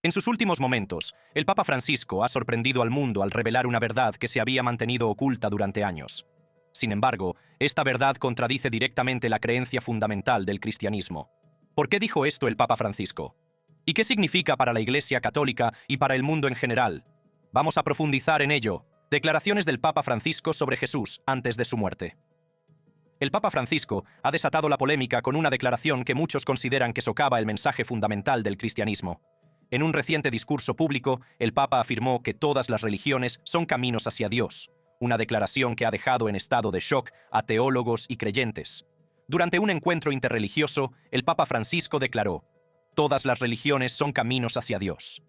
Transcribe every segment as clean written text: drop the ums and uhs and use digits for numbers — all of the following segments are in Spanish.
En sus últimos momentos, el Papa Francisco ha sorprendido al mundo al revelar una verdad que se había mantenido oculta durante años. Sin embargo, esta verdad contradice directamente la creencia fundamental del cristianismo. ¿Por qué dijo esto el Papa Francisco? ¿Y qué significa para la Iglesia Católica y para el mundo en general? Vamos a profundizar en ello. Declaraciones del Papa Francisco sobre Jesús antes de su muerte. El Papa Francisco ha desatado la polémica con una declaración que muchos consideran que socava el mensaje fundamental del cristianismo. En un reciente discurso público, el Papa afirmó que todas las religiones son caminos hacia Dios, una declaración que ha dejado en estado de shock a teólogos y creyentes. Durante un encuentro interreligioso, el Papa Francisco declaró: «Todas las religiones son caminos hacia Dios.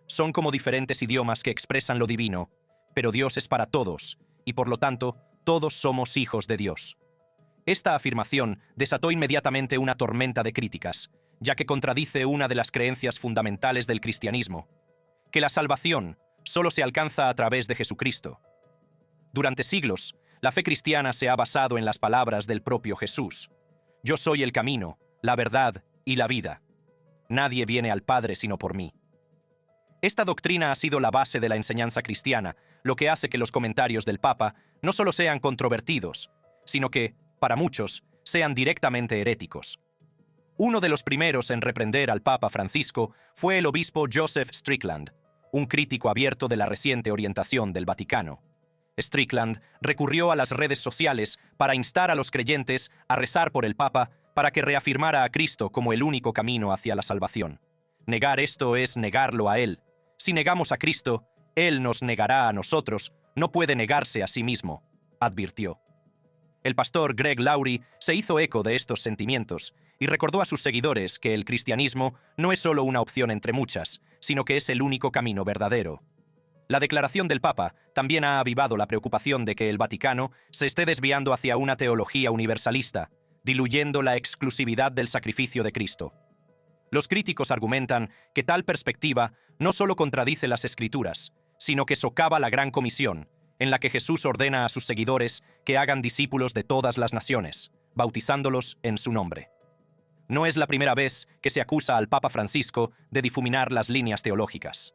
Son como diferentes idiomas que expresan lo divino, pero Dios es para todos, y por lo tanto, todos somos hijos de Dios». Esta afirmación desató inmediatamente una tormenta de críticas, ya que contradice una de las creencias fundamentales del cristianismo, que la salvación solo se alcanza a través de Jesucristo. Durante siglos, la fe cristiana se ha basado en las palabras del propio Jesús: «Yo soy el camino, la verdad y la vida. Nadie viene al Padre sino por mí». Esta doctrina ha sido la base de la enseñanza cristiana, lo que hace que los comentarios del Papa no solo sean controvertidos, sino que, para muchos, sean directamente heréticos. Uno de los primeros en reprender al Papa Francisco fue el obispo Joseph Strickland, un crítico abierto de la reciente orientación del Vaticano. Strickland recurrió a las redes sociales para instar a los creyentes a rezar por el Papa para que reafirmara a Cristo como el único camino hacia la salvación. Negar esto es negarlo a Él. Si negamos a Cristo, Él nos negará a nosotros, no puede negarse a sí mismo, advirtió. El pastor Greg Laurie se hizo eco de estos sentimientos y recordó a sus seguidores que el cristianismo no es solo una opción entre muchas, sino que es el único camino verdadero. La declaración del Papa también ha avivado la preocupación de que el Vaticano se esté desviando hacia una teología universalista, diluyendo la exclusividad del sacrificio de Cristo. Los críticos argumentan que tal perspectiva no solo contradice las Escrituras, sino que socava la Gran Comisión, en la que Jesús ordena a sus seguidores que hagan discípulos de todas las naciones, bautizándolos en su nombre. No es la primera vez que se acusa al Papa Francisco de difuminar las líneas teológicas.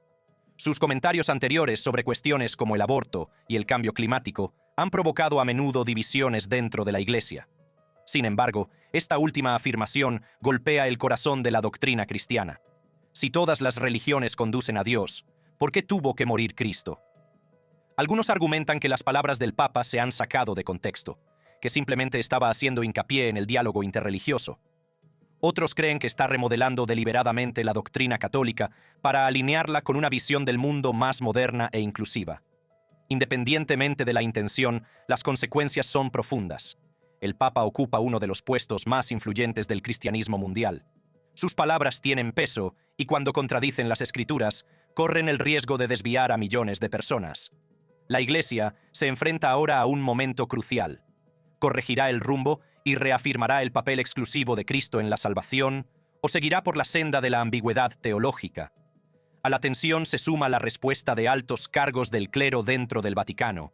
Sus comentarios anteriores sobre cuestiones como el aborto y el cambio climático han provocado a menudo divisiones dentro de la Iglesia. Sin embargo, esta última afirmación golpea el corazón de la doctrina cristiana. Si todas las religiones conducen a Dios, ¿por qué tuvo que morir Cristo? Algunos argumentan que las palabras del Papa se han sacado de contexto, que simplemente estaba haciendo hincapié en el diálogo interreligioso. Otros creen que está remodelando deliberadamente la doctrina católica para alinearla con una visión del mundo más moderna e inclusiva. Independientemente de la intención, las consecuencias son profundas. El Papa ocupa uno de los puestos más influyentes del cristianismo mundial. Sus palabras tienen peso y cuando contradicen las Escrituras, corren el riesgo de desviar a millones de personas. La Iglesia se enfrenta ahora a un momento crucial. ¿Corregirá el rumbo y reafirmará el papel exclusivo de Cristo en la salvación, o seguirá por la senda de la ambigüedad teológica? A la tensión se suma la respuesta de altos cargos del clero dentro del Vaticano.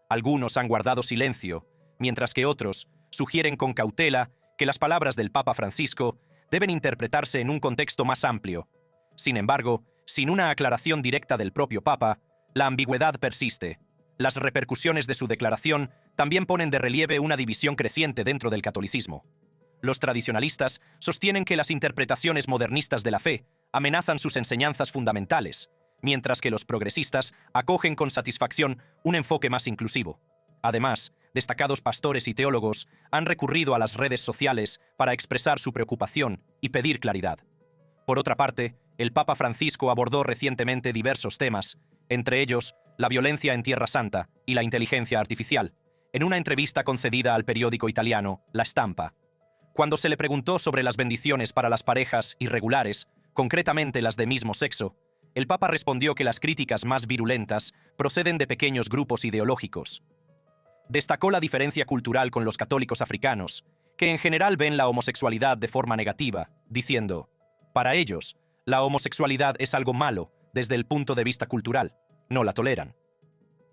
Algunos han guardado silencio, mientras que otros sugieren con cautela que las palabras del Papa Francisco deben interpretarse en un contexto más amplio. Sin embargo, sin una aclaración directa del propio Papa, la ambigüedad persiste. Las repercusiones de su declaración también ponen de relieve una división creciente dentro del catolicismo. Los tradicionalistas sostienen que las interpretaciones modernistas de la fe amenazan sus enseñanzas fundamentales, mientras que los progresistas acogen con satisfacción un enfoque más inclusivo. Además, destacados pastores y teólogos han recurrido a las redes sociales para expresar su preocupación y pedir claridad. Por otra parte, el Papa Francisco abordó recientemente diversos temas, entre ellos la violencia en Tierra Santa y la inteligencia artificial, en una entrevista concedida al periódico italiano La Stampa. Cuando se le preguntó sobre las bendiciones para las parejas irregulares, concretamente las de mismo sexo, el Papa respondió que las críticas más virulentas proceden de pequeños grupos ideológicos. Destacó la diferencia cultural con los católicos africanos, que en general ven la homosexualidad de forma negativa, diciendo: «Para ellos, la homosexualidad es algo malo desde el punto de vista cultural, no la toleran».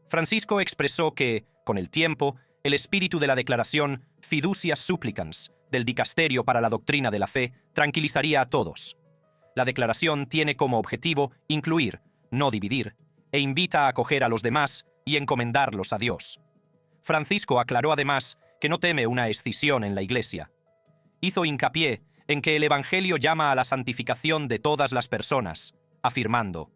Francisco expresó que, con el tiempo, el espíritu de la declaración Fiducia Supplicans del Dicasterio para la Doctrina de la Fe tranquilizaría a todos. La declaración tiene como objetivo incluir, no dividir, e invita a acoger a los demás y encomendarlos a Dios. Francisco aclaró además que no teme una escisión en la Iglesia. Hizo hincapié en que el Evangelio llama a la santificación de todas las personas, afirmando: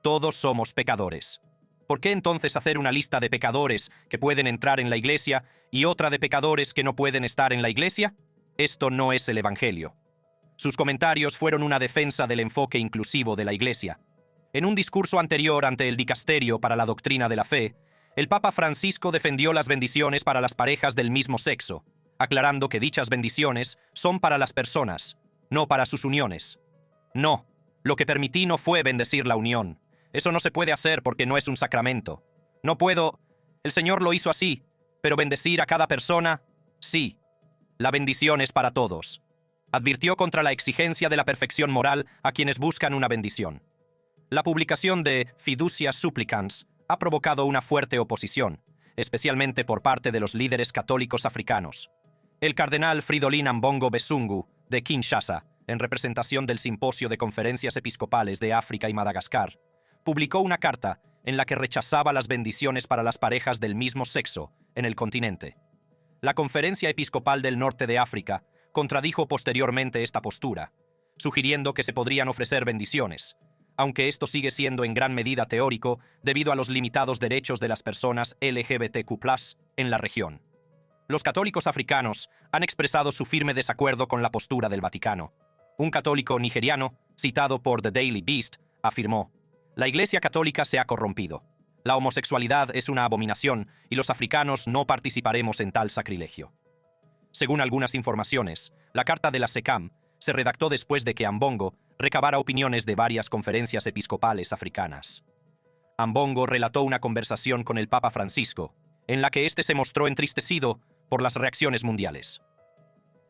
todos somos pecadores. ¿Por qué entonces hacer una lista de pecadores que pueden entrar en la Iglesia y otra de pecadores que no pueden estar en la Iglesia? Esto no es el Evangelio. Sus comentarios fueron una defensa del enfoque inclusivo de la Iglesia. En un discurso anterior ante el Dicasterio para la Doctrina de la Fe, el Papa Francisco defendió las bendiciones para las parejas del mismo sexo, aclarando que dichas bendiciones son para las personas, no para sus uniones. No, lo que permití no fue bendecir la unión. Eso no se puede hacer porque no es un sacramento. No puedo... El Señor lo hizo así, pero bendecir a cada persona, sí. La bendición es para todos. Advirtió contra la exigencia de la perfección moral a quienes buscan una bendición. La publicación de Fiducia Supplicans ha provocado una fuerte oposición, especialmente por parte de los líderes católicos africanos. El cardenal Fridolin Ambongo Besungu, de Kinshasa, en representación del Simposio de Conferencias Episcopales de África y Madagascar, publicó una carta en la que rechazaba las bendiciones para las parejas del mismo sexo en el continente. La Conferencia Episcopal del Norte de África contradijo posteriormente esta postura, sugiriendo que se podrían ofrecer bendiciones, aunque esto sigue siendo en gran medida teórico debido a los limitados derechos de las personas LGBTQ+ en la región. Los católicos africanos han expresado su firme desacuerdo con la postura del Vaticano. Un católico nigeriano, citado por The Daily Beast, afirmó: «La Iglesia Católica se ha corrompido. La homosexualidad es una abominación y los africanos no participaremos en tal sacrilegio». Según algunas informaciones, la carta de la SECAM se redactó después de que Ambongo recabara opiniones de varias conferencias episcopales africanas. Ambongo relató una conversación con el Papa Francisco, en la que éste se mostró entristecido por las reacciones mundiales.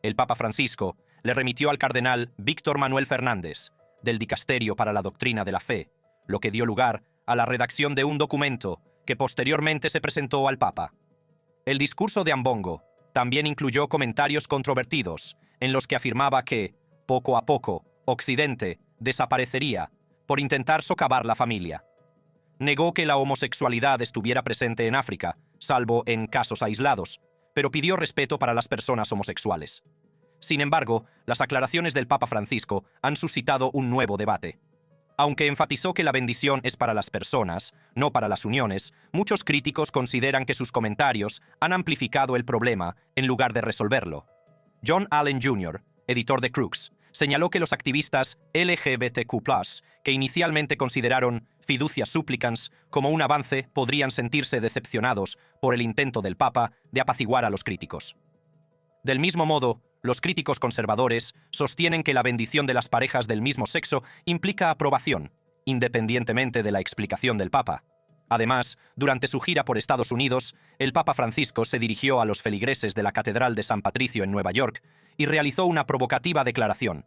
El Papa Francisco le remitió al cardenal Víctor Manuel Fernández, del Dicasterio para la Doctrina de la Fe, lo que dio lugar a la redacción de un documento que posteriormente se presentó al Papa. El discurso de Ambongo también incluyó comentarios controvertidos en los que afirmaba que, poco a poco, Occidente desaparecería por intentar socavar la familia. Negó que la homosexualidad estuviera presente en África, salvo en casos aislados, pero pidió respeto para las personas homosexuales. Sin embargo, las aclaraciones del Papa Francisco han suscitado un nuevo debate. Aunque enfatizó que la bendición es para las personas, no para las uniones, muchos críticos consideran que sus comentarios han amplificado el problema en lugar de resolverlo. John Allen Jr., editor de Crux, señaló que los activistas LGBTQ+, que inicialmente consideraron Fiducia Supplicans como un avance, podrían sentirse decepcionados por el intento del Papa de apaciguar a los críticos. Del mismo modo, los críticos conservadores sostienen que la bendición de las parejas del mismo sexo implica aprobación, independientemente de la explicación del Papa. Además, durante su gira por Estados Unidos, el Papa Francisco se dirigió a los feligreses de la Catedral de San Patricio en Nueva York y realizó una provocativa declaración.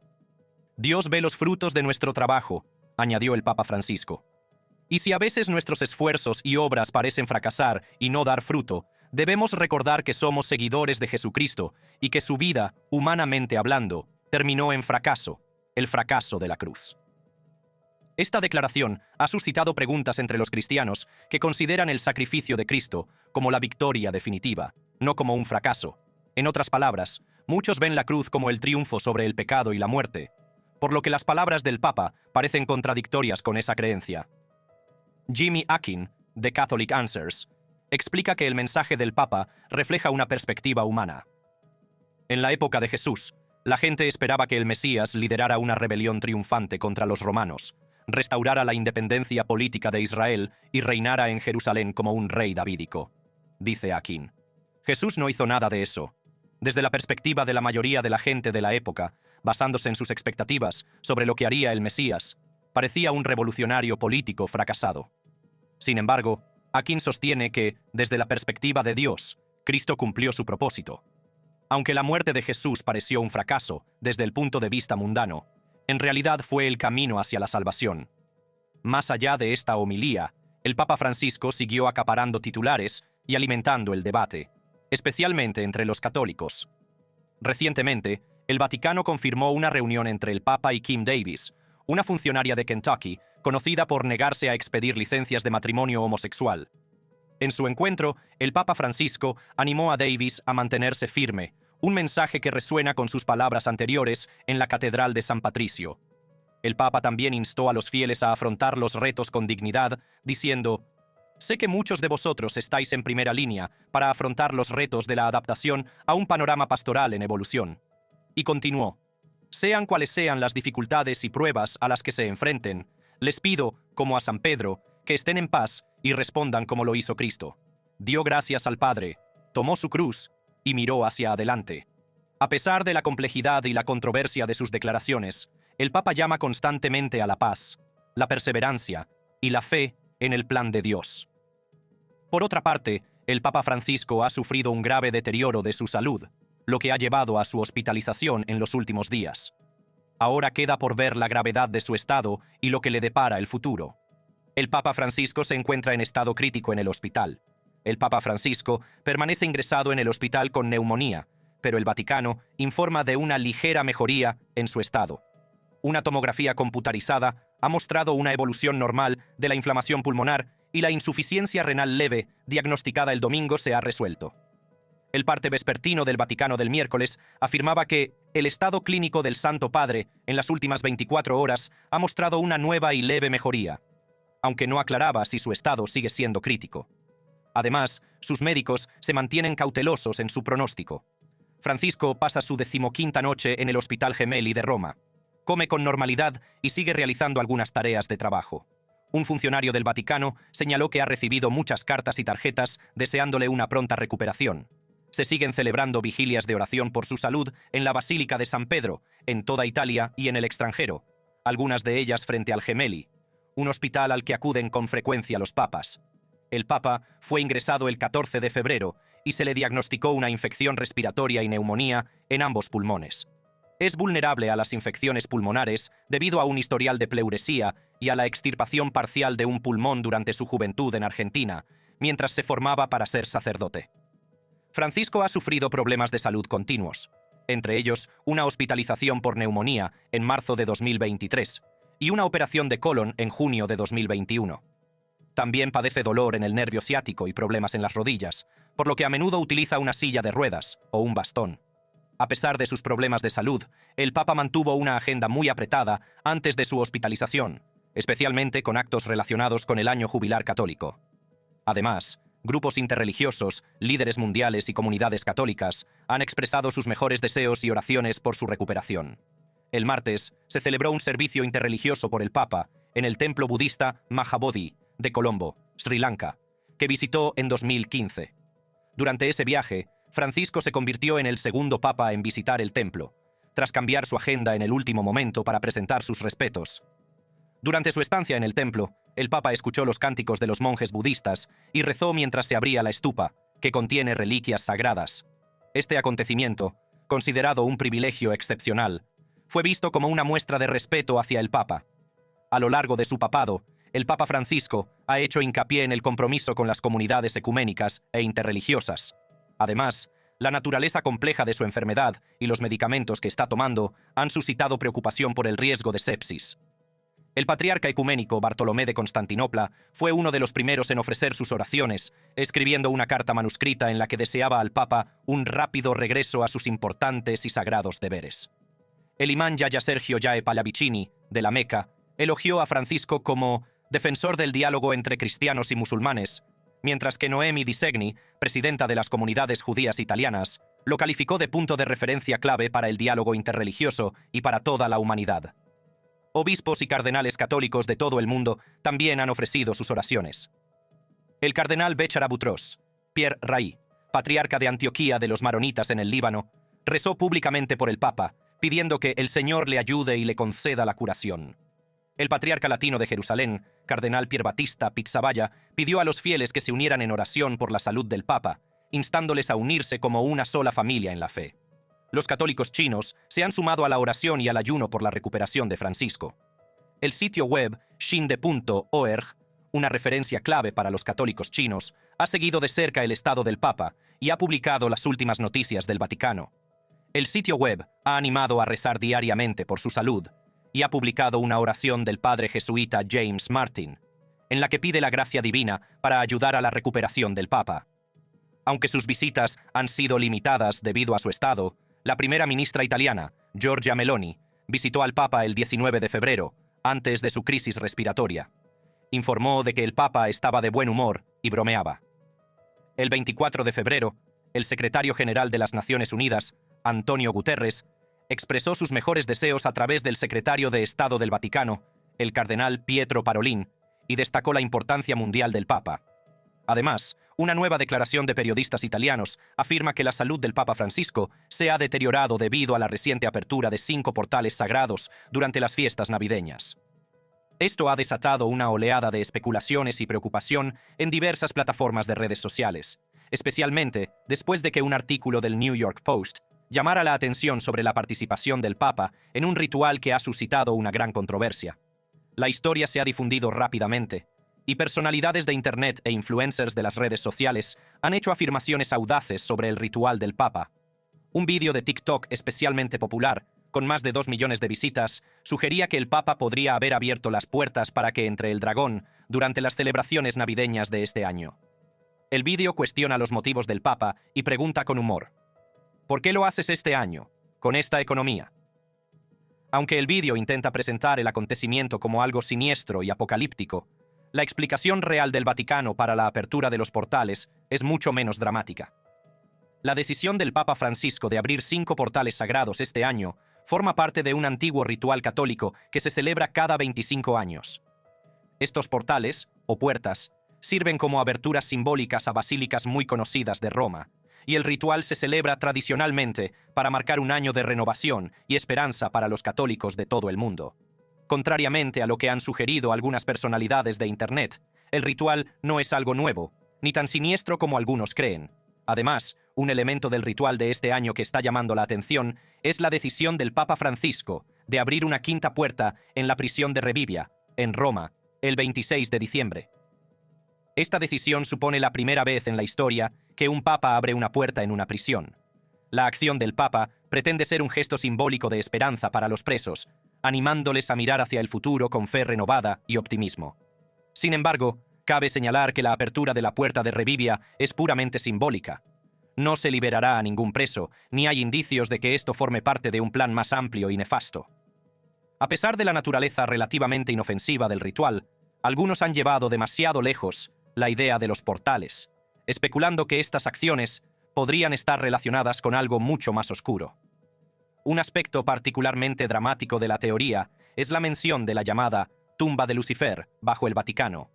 «Dios ve los frutos de nuestro trabajo», añadió el Papa Francisco. «Y si a veces nuestros esfuerzos y obras parecen fracasar y no dar fruto, debemos recordar que somos seguidores de Jesucristo y que su vida, humanamente hablando, terminó en fracaso, el fracaso de la cruz». Esta declaración ha suscitado preguntas entre los cristianos que consideran el sacrificio de Cristo como la victoria definitiva, no como un fracaso. En otras palabras, muchos ven la cruz como el triunfo sobre el pecado y la muerte, por lo que las palabras del Papa parecen contradictorias con esa creencia. Jimmy Akin, de Catholic Answers, explica que el mensaje del Papa refleja una perspectiva humana. En la época de Jesús, la gente esperaba que el Mesías liderara una rebelión triunfante contra los romanos, restaurara la independencia política de Israel y reinara en Jerusalén como un rey davídico, dice Akin. Jesús no hizo nada de eso. Desde la perspectiva de la mayoría de la gente de la época, basándose en sus expectativas sobre lo que haría el Mesías, parecía un revolucionario político fracasado. Sin embargo, Akin sostiene que, desde la perspectiva de Dios, Cristo cumplió su propósito. Aunque la muerte de Jesús pareció un fracaso desde el punto de vista mundano, en realidad fue el camino hacia la salvación. Más allá de esta homilía, el Papa Francisco siguió acaparando titulares y alimentando el debate, especialmente entre los católicos. Recientemente, el Vaticano confirmó una reunión entre el Papa y Kim Davis, una funcionaria de Kentucky, conocida por negarse a expedir licencias de matrimonio homosexual. En su encuentro, el Papa Francisco animó a Davis a mantenerse firme, un mensaje que resuena con sus palabras anteriores en la Catedral de San Patricio. El Papa también instó a los fieles a afrontar los retos con dignidad, diciendo: «Sé que muchos de vosotros estáis en primera línea para afrontar los retos de la adaptación a un panorama pastoral en evolución». Y continuó: «Sean cuales sean las dificultades y pruebas a las que se enfrenten, les pido, como a San Pedro, que estén en paz y respondan como lo hizo Cristo. Dio gracias al Padre, tomó su cruz y miró hacia adelante». A pesar de la complejidad y la controversia de sus declaraciones, el Papa llama constantemente a la paz, la perseverancia y la fe en el plan de Dios. Por otra parte, el Papa Francisco ha sufrido un grave deterioro de su salud, lo que ha llevado a su hospitalización en los últimos días. Ahora queda por ver la gravedad de su estado y lo que le depara el futuro. El Papa Francisco se encuentra en estado crítico en el hospital. El Papa Francisco permanece ingresado en el hospital con neumonía, pero el Vaticano informa de una ligera mejoría en su estado. Una tomografía computarizada ha mostrado una evolución normal de la inflamación pulmonar y la insuficiencia renal leve diagnosticada el domingo se ha resuelto. El parte vespertino del Vaticano del miércoles afirmaba que el estado clínico del Santo Padre en las últimas 24 horas ha mostrado una nueva y leve mejoría, aunque no aclaraba si su estado sigue siendo crítico. Además, sus médicos se mantienen cautelosos en su pronóstico. Francisco pasa su 15ª noche en el Hospital Gemelli de Roma. Come con normalidad y sigue realizando algunas tareas de trabajo. Un funcionario del Vaticano señaló que ha recibido muchas cartas y tarjetas deseándole una pronta recuperación. Se siguen celebrando vigilias de oración por su salud en la Basílica de San Pedro, en toda Italia y en el extranjero, algunas de ellas frente al Gemelli, un hospital al que acuden con frecuencia los papas. El Papa fue ingresado el 14 de febrero y se le diagnosticó una infección respiratoria y neumonía en ambos pulmones. Es vulnerable a las infecciones pulmonares debido a un historial de pleuresía y a la extirpación parcial de un pulmón durante su juventud en Argentina, mientras se formaba para ser sacerdote. Francisco ha sufrido problemas de salud continuos, entre ellos una hospitalización por neumonía en marzo de 2023 y una operación de colon en junio de 2021. También padece dolor en el nervio ciático y problemas en las rodillas, por lo que a menudo utiliza una silla de ruedas o un bastón. A pesar de sus problemas de salud, el Papa mantuvo una agenda muy apretada antes de su hospitalización, especialmente con actos relacionados con el año jubilar católico. Además, grupos interreligiosos, líderes mundiales y comunidades católicas han expresado sus mejores deseos y oraciones por su recuperación. El martes se celebró un servicio interreligioso por el Papa en el templo budista Mahabodhi de Colombo, Sri Lanka, que visitó en 2015. Durante ese viaje, Francisco se convirtió en el segundo papa en visitar el templo, tras cambiar su agenda en el último momento para presentar sus respetos. Durante su estancia en el templo, el papa escuchó los cánticos de los monjes budistas y rezó mientras se abría la estupa, que contiene reliquias sagradas. Este acontecimiento, considerado un privilegio excepcional, fue visto como una muestra de respeto hacia el papa. A lo largo de su papado, el Papa Francisco ha hecho hincapié en el compromiso con las comunidades ecuménicas e interreligiosas. Además, la naturaleza compleja de su enfermedad y los medicamentos que está tomando han suscitado preocupación por el riesgo de sepsis. El patriarca ecuménico Bartolomé de Constantinopla fue uno de los primeros en ofrecer sus oraciones, escribiendo una carta manuscrita en la que deseaba al Papa un rápido regreso a sus importantes y sagrados deberes. El imán Yahya Sergio Jae Pallavicini, de la Meca, elogió a Francisco como defensor del diálogo entre cristianos y musulmanes, mientras que Noemi Di Segni, presidenta de las comunidades judías italianas, lo calificó de punto de referencia clave para el diálogo interreligioso y para toda la humanidad. Obispos y cardenales católicos de todo el mundo también han ofrecido sus oraciones. El cardenal Béchara Boutros, Pierre Rabhi, patriarca de Antioquía de los maronitas en el Líbano, rezó públicamente por el Papa, pidiendo que el Señor le ayude y le conceda la curación. El patriarca latino de Jerusalén, cardenal Pierbattista Pizzaballa, pidió a los fieles que se unieran en oración por la salud del Papa, instándoles a unirse como una sola familia en la fe. Los católicos chinos se han sumado a la oración y al ayuno por la recuperación de Francisco. El sitio web xinde.org, una referencia clave para los católicos chinos, ha seguido de cerca el estado del Papa y ha publicado las últimas noticias del Vaticano. El sitio web ha animado a rezar diariamente por su salud y ha publicado una oración del padre jesuita James Martin, en la que pide la gracia divina para ayudar a la recuperación del Papa. Aunque sus visitas han sido limitadas debido a su estado, la primera ministra italiana, Giorgia Meloni, visitó al Papa el 19 de febrero, antes de su crisis respiratoria. Informó de que el Papa estaba de buen humor y bromeaba. El 24 de febrero, el secretario general de las Naciones Unidas, Antonio Guterres, expresó sus mejores deseos a través del secretario de Estado del Vaticano, el cardenal Pietro Parolin, y destacó la importancia mundial del Papa. Además, una nueva declaración de periodistas italianos afirma que la salud del Papa Francisco se ha deteriorado debido a la reciente apertura de 5 portales sagrados durante las fiestas navideñas. Esto ha desatado una oleada de especulaciones y preocupación en diversas plataformas de redes sociales, especialmente después de que un artículo del New York Post llamara la atención sobre la participación del Papa en un ritual que ha suscitado una gran controversia. La historia se ha difundido rápidamente, y personalidades de Internet e influencers de las redes sociales han hecho afirmaciones audaces sobre el ritual del Papa. Un vídeo de TikTok especialmente popular, con más de 2 millones de visitas, sugería que el Papa podría haber abierto las puertas para que entre el dragón durante las celebraciones navideñas de este año. El vídeo cuestiona los motivos del Papa y pregunta con humor: ¿por qué lo haces este año, con esta economía? Aunque el vídeo intenta presentar el acontecimiento como algo siniestro y apocalíptico, la explicación real del Vaticano para la apertura de los portales es mucho menos dramática. La decisión del Papa Francisco de abrir 5 portales sagrados este año forma parte de un antiguo ritual católico que se celebra cada 25 años. Estos portales, o puertas, sirven como aberturas simbólicas a basílicas muy conocidas de Roma, y el ritual se celebra tradicionalmente para marcar un año de renovación y esperanza para los católicos de todo el mundo. Contrariamente a lo que han sugerido algunas personalidades de Internet, el ritual no es algo nuevo, ni tan siniestro como algunos creen. Además, un elemento del ritual de este año que está llamando la atención es la decisión del Papa Francisco de abrir una 5ª puerta en la prisión de Rebibbia, en Roma, el 26 de diciembre. Esta decisión supone la primera vez en la historia que un papa abre una puerta en una prisión. La acción del Papa pretende ser un gesto simbólico de esperanza para los presos, animándoles a mirar hacia el futuro con fe renovada y optimismo. Sin embargo, cabe señalar que la apertura de la puerta de Rebibbia es puramente simbólica. No se liberará a ningún preso, ni hay indicios de que esto forme parte de un plan más amplio y nefasto. A pesar de la naturaleza relativamente inofensiva del ritual, algunos han llevado demasiado lejos la idea de los portales, especulando que estas acciones podrían estar relacionadas con algo mucho más oscuro. Un aspecto particularmente dramático de la teoría es la mención de la llamada tumba de Lucifer bajo el Vaticano.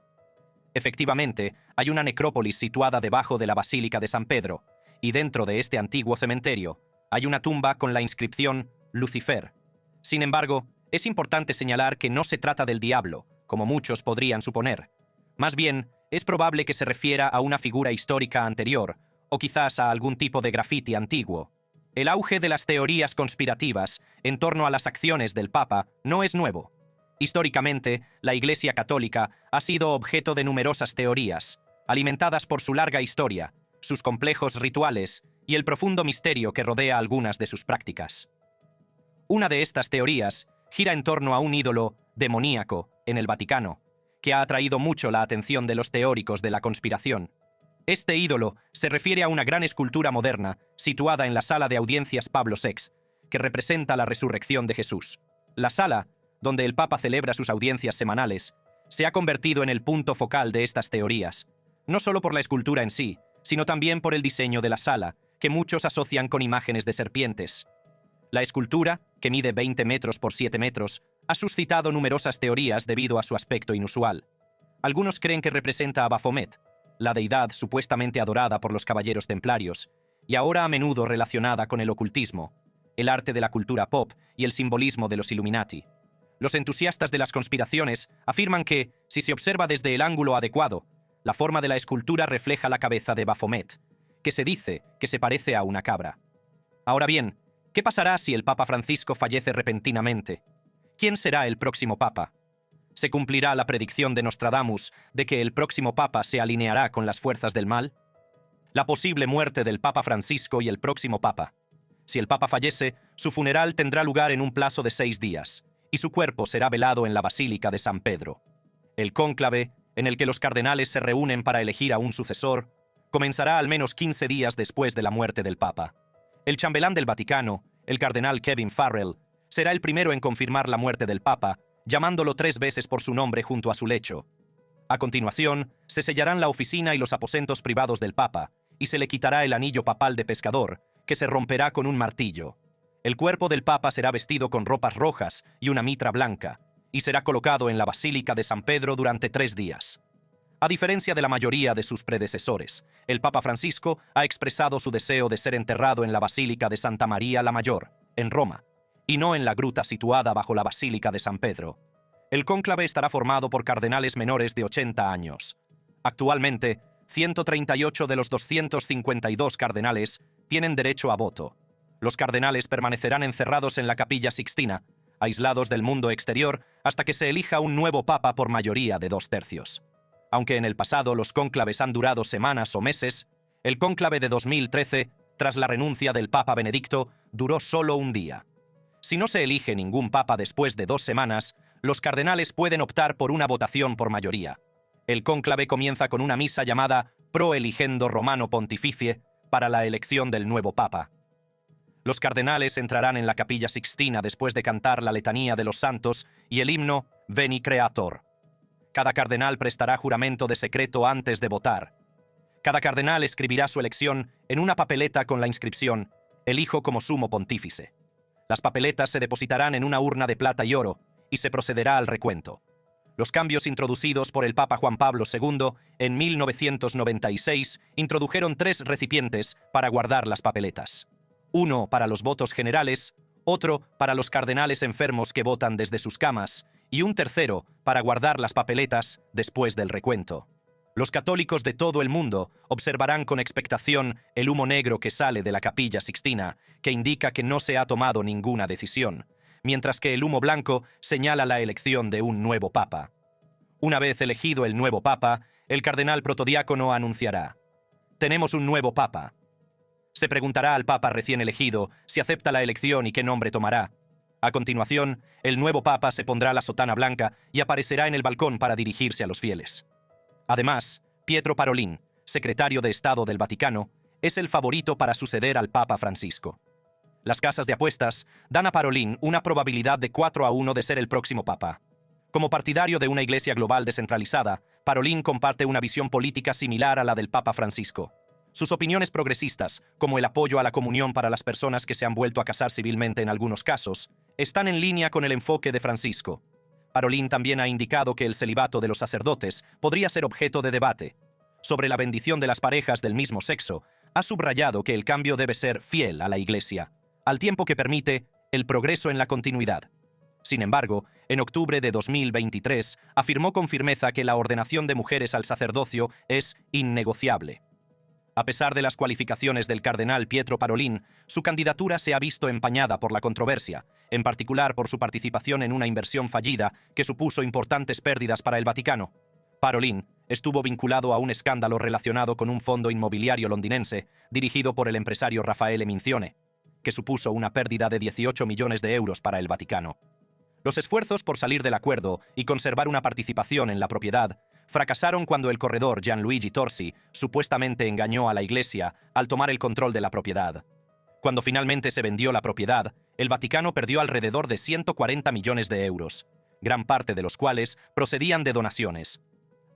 Efectivamente, hay una necrópolis situada debajo de la Basílica de San Pedro, y dentro de este antiguo cementerio hay una tumba con la inscripción Lucifer. Sin embargo, es importante señalar que no se trata del diablo, como muchos podrían suponer. Más bien, es probable que se refiera a una figura histórica anterior, o quizás a algún tipo de grafiti antiguo. El auge de las teorías conspirativas en torno a las acciones del Papa no es nuevo. Históricamente, la Iglesia Católica ha sido objeto de numerosas teorías, alimentadas por su larga historia, sus complejos rituales y el profundo misterio que rodea algunas de sus prácticas. Una de estas teorías gira en torno a un ídolo demoníaco en el Vaticano, que ha atraído mucho la atención de los teóricos de la conspiración. Este ídolo se refiere a una gran escultura moderna situada en la sala de audiencias Pablo VI, que representa la resurrección de Jesús. La sala, donde el Papa celebra sus audiencias semanales, se ha convertido en el punto focal de estas teorías, no solo por la escultura en sí, sino también por el diseño de la sala, que muchos asocian con imágenes de serpientes. La escultura, que mide 20 metros por 7 metros, ha suscitado numerosas teorías debido a su aspecto inusual. Algunos creen que representa a Baphomet, la deidad supuestamente adorada por los caballeros templarios, y ahora a menudo relacionada con el ocultismo, el arte de la cultura pop y el simbolismo de los Illuminati. Los entusiastas de las conspiraciones afirman que, si se observa desde el ángulo adecuado, la forma de la escultura refleja la cabeza de Baphomet, que se dice que se parece a una cabra. Ahora bien, ¿qué pasará si el Papa Francisco fallece repentinamente? ¿Quién será el próximo Papa? ¿Se cumplirá la predicción de Nostradamus de que el próximo Papa se alineará con las fuerzas del mal? La posible muerte del Papa Francisco y el próximo Papa. Si el Papa fallece, su funeral tendrá lugar en un plazo de 6 días, y su cuerpo será velado en la Basílica de San Pedro. El cónclave, en el que los cardenales se reúnen para elegir a un sucesor, comenzará al menos 15 días después de la muerte del Papa. El chambelán del Vaticano, el cardenal Kevin Farrell, será el primero en confirmar la muerte del Papa, llamándolo 3 veces por su nombre junto a su lecho. A continuación, se sellarán la oficina y los aposentos privados del Papa, y se le quitará el anillo papal de pescador, que se romperá con un martillo. El cuerpo del Papa será vestido con ropas rojas y una mitra blanca, y será colocado en la Basílica de San Pedro durante 3 días. A diferencia de la mayoría de sus predecesores, el Papa Francisco ha expresado su deseo de ser enterrado en la Basílica de Santa María la Mayor, en Roma, y no en la gruta situada bajo la Basílica de San Pedro. El cónclave estará formado por cardenales menores de 80 años. Actualmente, 138 de los 252 cardenales tienen derecho a voto. Los cardenales permanecerán encerrados en la Capilla Sixtina, aislados del mundo exterior, hasta que se elija un nuevo papa por mayoría de 2/3. Aunque en el pasado los cónclaves han durado semanas o meses, el cónclave de 2013, tras la renuncia del Papa Benedicto, duró solo un día. Si no se elige ningún papa después de 2 semanas, los cardenales pueden optar por una votación por mayoría. El cónclave comienza con una misa llamada Pro Eligendo Romano Pontificie para la elección del nuevo papa. Los cardenales entrarán en la Capilla Sixtina después de cantar la letanía de los santos y el himno Veni Creator. Cada cardenal prestará juramento de secreto antes de votar. Cada cardenal escribirá su elección en una papeleta con la inscripción «Elijo como sumo pontífice». Las papeletas se depositarán en una urna de plata y oro y se procederá al recuento. Los cambios introducidos por el Papa Juan Pablo II en 1996 introdujeron 3 recipientes para guardar las papeletas. Uno para los votos generales, otro para los cardenales enfermos que votan desde sus camas y un tercero para guardar las papeletas después del recuento. Los católicos de todo el mundo observarán con expectación el humo negro que sale de la Capilla Sixtina, que indica que no se ha tomado ninguna decisión, mientras que el humo blanco señala la elección de un nuevo papa. Una vez elegido el nuevo papa, el cardenal protodiácono anunciará: «Tenemos un nuevo papa». Se preguntará al papa recién elegido si acepta la elección y qué nombre tomará. A continuación, el nuevo papa se pondrá la sotana blanca y aparecerá en el balcón para dirigirse a los fieles. Además, Pietro Parolin, secretario de Estado del Vaticano, es el favorito para suceder al Papa Francisco. Las casas de apuestas dan a Parolin una probabilidad de 4-1 de ser el próximo papa. Como partidario de una iglesia global descentralizada, Parolin comparte una visión política similar a la del Papa Francisco. Sus opiniones progresistas, como el apoyo a la comunión para las personas que se han vuelto a casar civilmente en algunos casos, están en línea con el enfoque de Francisco. Parolin también ha indicado que el celibato de los sacerdotes podría ser objeto de debate. Sobre la bendición de las parejas del mismo sexo, ha subrayado que el cambio debe ser fiel a la Iglesia, al tiempo que permite el progreso en la continuidad. Sin embargo, en octubre de 2023, afirmó con firmeza que la ordenación de mujeres al sacerdocio es innegociable. A pesar de las cualificaciones del cardenal Pietro Parolin, su candidatura se ha visto empañada por la controversia, en particular por su participación en una inversión fallida que supuso importantes pérdidas para el Vaticano. Parolin estuvo vinculado a un escándalo relacionado con un fondo inmobiliario londinense dirigido por el empresario Raffaele Mincione, que supuso una pérdida de 18 millones de euros para el Vaticano. Los esfuerzos por salir del acuerdo y conservar una participación en la propiedad fracasaron cuando el corredor Gianluigi Torsi supuestamente engañó a la Iglesia al tomar el control de la propiedad. Cuando finalmente se vendió la propiedad, el Vaticano perdió alrededor de 140 millones de euros, gran parte de los cuales procedían de donaciones.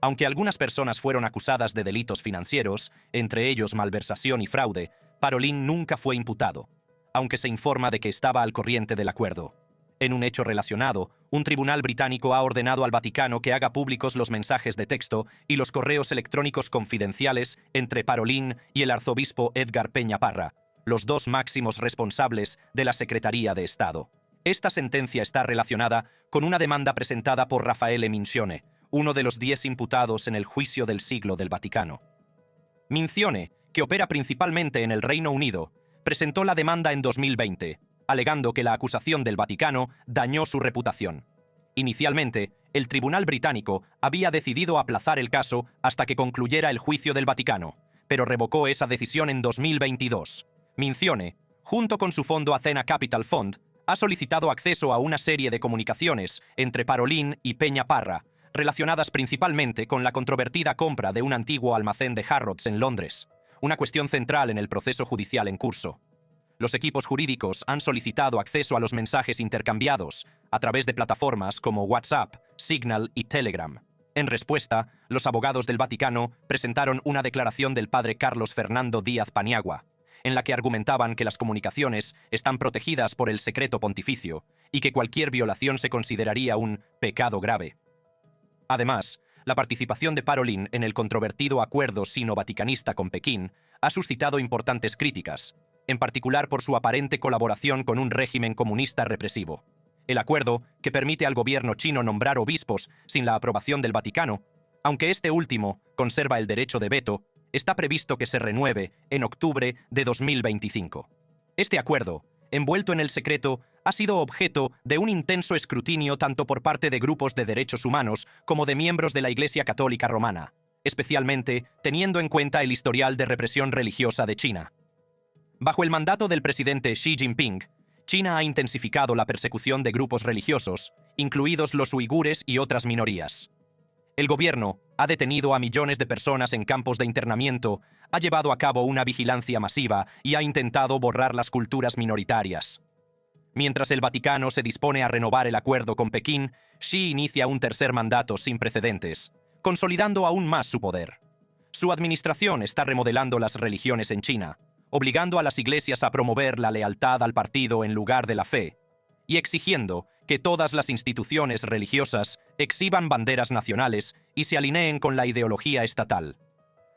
Aunque algunas personas fueron acusadas de delitos financieros, entre ellos malversación y fraude, Parolin nunca fue imputado, aunque se informa de que estaba al corriente del acuerdo. En un hecho relacionado, un tribunal británico ha ordenado al Vaticano que haga públicos los mensajes de texto y los correos electrónicos confidenciales entre Parolin y el arzobispo Edgar Peña Parra, los 2 máximos responsables de la Secretaría de Estado. Esta sentencia está relacionada con una demanda presentada por Raffaele Mincione, uno de los 10 imputados en el juicio del siglo del Vaticano. Mincione, que opera principalmente en el Reino Unido, presentó la demanda en 2020, alegando que la acusación del Vaticano dañó su reputación. Inicialmente, el tribunal británico había decidido aplazar el caso hasta que concluyera el juicio del Vaticano, pero revocó esa decisión en 2022. Mincione, junto con su fondo Athena Capital Fund, ha solicitado acceso a una serie de comunicaciones entre Parolin y Peña Parra, relacionadas principalmente con la controvertida compra de un antiguo almacén de Harrods en Londres, una cuestión central en el proceso judicial en curso. Los equipos jurídicos han solicitado acceso a los mensajes intercambiados a través de plataformas como WhatsApp, Signal y Telegram. En respuesta, los abogados del Vaticano presentaron una declaración del padre Carlos Fernando Díaz Paniagua, en la que argumentaban que las comunicaciones están protegidas por el secreto pontificio y que cualquier violación se consideraría un pecado grave. Además, la participación de Parolin en el controvertido acuerdo sino-vaticanista con Pekín ha suscitado importantes críticas, en particular por su aparente colaboración con un régimen comunista represivo. El acuerdo, que permite al gobierno chino nombrar obispos sin la aprobación del Vaticano, aunque este último conserva el derecho de veto, está previsto que se renueve en octubre de 2025. Este acuerdo, envuelto en el secreto, ha sido objeto de un intenso escrutinio tanto por parte de grupos de derechos humanos como de miembros de la Iglesia Católica Romana, especialmente teniendo en cuenta el historial de represión religiosa de China. Bajo el mandato del presidente Xi Jinping, China ha intensificado la persecución de grupos religiosos, incluidos los uigures y otras minorías. El gobierno ha detenido a millones de personas en campos de internamiento, ha llevado a cabo una vigilancia masiva y ha intentado borrar las culturas minoritarias. Mientras el Vaticano se dispone a renovar el acuerdo con Pekín, Xi inicia un tercer mandato sin precedentes, consolidando aún más su poder. Su administración está remodelando las religiones en China, obligando a las iglesias a promover la lealtad al partido en lugar de la fe, y exigiendo que todas las instituciones religiosas exhiban banderas nacionales y se alineen con la ideología estatal.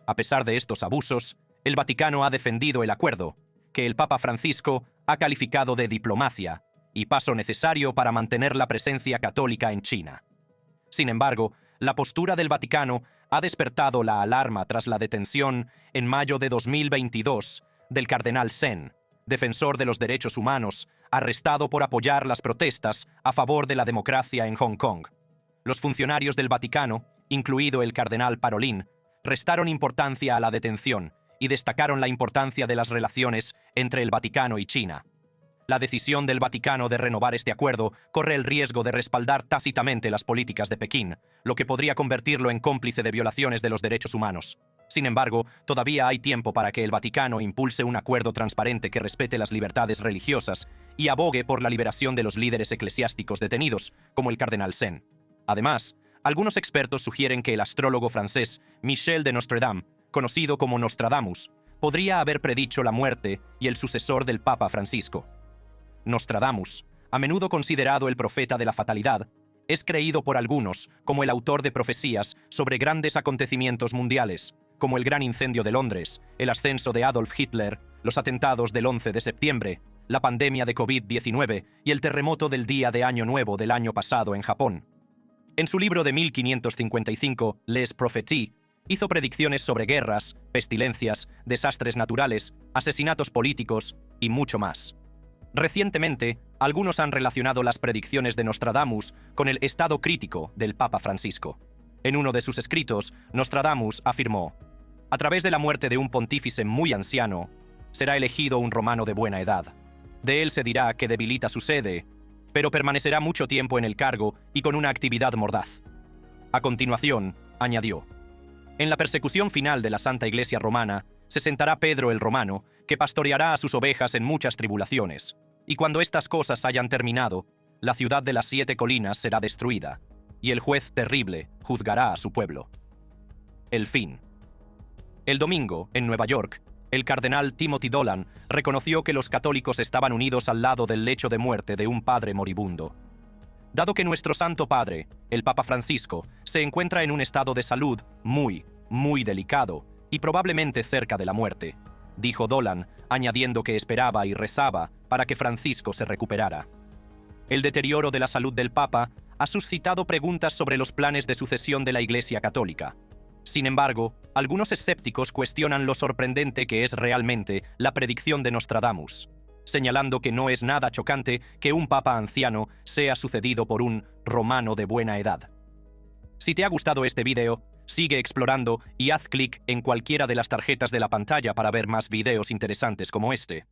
A pesar de estos abusos, el Vaticano ha defendido el acuerdo, que el Papa Francisco ha calificado de diplomacia y paso necesario para mantener la presencia católica en China. Sin embargo, la postura del Vaticano ha despertado la alarma tras la detención, en mayo de 2022, del cardenal Zen, defensor de los derechos humanos, arrestado por apoyar las protestas a favor de la democracia en Hong Kong. Los funcionarios del Vaticano, incluido el cardenal Parolin, restaron importancia a la detención y destacaron la importancia de las relaciones entre el Vaticano y China. La decisión del Vaticano de renovar este acuerdo corre el riesgo de respaldar tácitamente las políticas de Pekín, lo que podría convertirlo en cómplice de violaciones de los derechos humanos. Sin embargo, todavía hay tiempo para que el Vaticano impulse un acuerdo transparente que respete las libertades religiosas y abogue por la liberación de los líderes eclesiásticos detenidos, como el cardenal Zen. Además, algunos expertos sugieren que el astrólogo francés Michel de Nostredame, conocido como Nostradamus, podría haber predicho la muerte y el sucesor del Papa Francisco. Nostradamus, a menudo considerado el profeta de la fatalidad, es creído por algunos como el autor de profecías sobre grandes acontecimientos mundiales, como el Gran Incendio de Londres, el ascenso de Adolf Hitler, los atentados del 11 de septiembre, la pandemia de COVID-19 y el terremoto del día de Año Nuevo del año pasado en Japón. En su libro de 1555, Les Prophéties, hizo predicciones sobre guerras, pestilencias, desastres naturales, asesinatos políticos y mucho más. Recientemente, algunos han relacionado las predicciones de Nostradamus con el estado crítico del Papa Francisco. En uno de sus escritos, Nostradamus afirmó: «A través de la muerte de un pontífice muy anciano, será elegido un romano de buena edad. De él se dirá que debilita su sede, pero permanecerá mucho tiempo en el cargo y con una actividad mordaz». A continuación, añadió: «En la persecución final de la Santa Iglesia Romana, se sentará Pedro el Romano, que pastoreará a sus ovejas en muchas tribulaciones, y cuando estas cosas hayan terminado, la ciudad de las 7 colinas será destruida, y el juez terrible juzgará a su pueblo». El fin. El domingo, en Nueva York, el cardenal Timothy Dolan reconoció que los católicos estaban unidos al lado del lecho de muerte de un padre moribundo. Dado que nuestro Santo Padre, el Papa Francisco, se encuentra en un estado de salud muy delicado y probablemente cerca de la muerte, dijo Dolan, añadiendo que esperaba y rezaba para que Francisco se recuperara. El deterioro de la salud del Papa ha suscitado preguntas sobre los planes de sucesión de la Iglesia Católica. Sin embargo, algunos escépticos cuestionan lo sorprendente que es realmente la predicción de Nostradamus, señalando que no es nada chocante que un papa anciano sea sucedido por un romano de buena edad. Si te ha gustado este video, sigue explorando y haz clic en cualquiera de las tarjetas de la pantalla para ver más videos interesantes como este.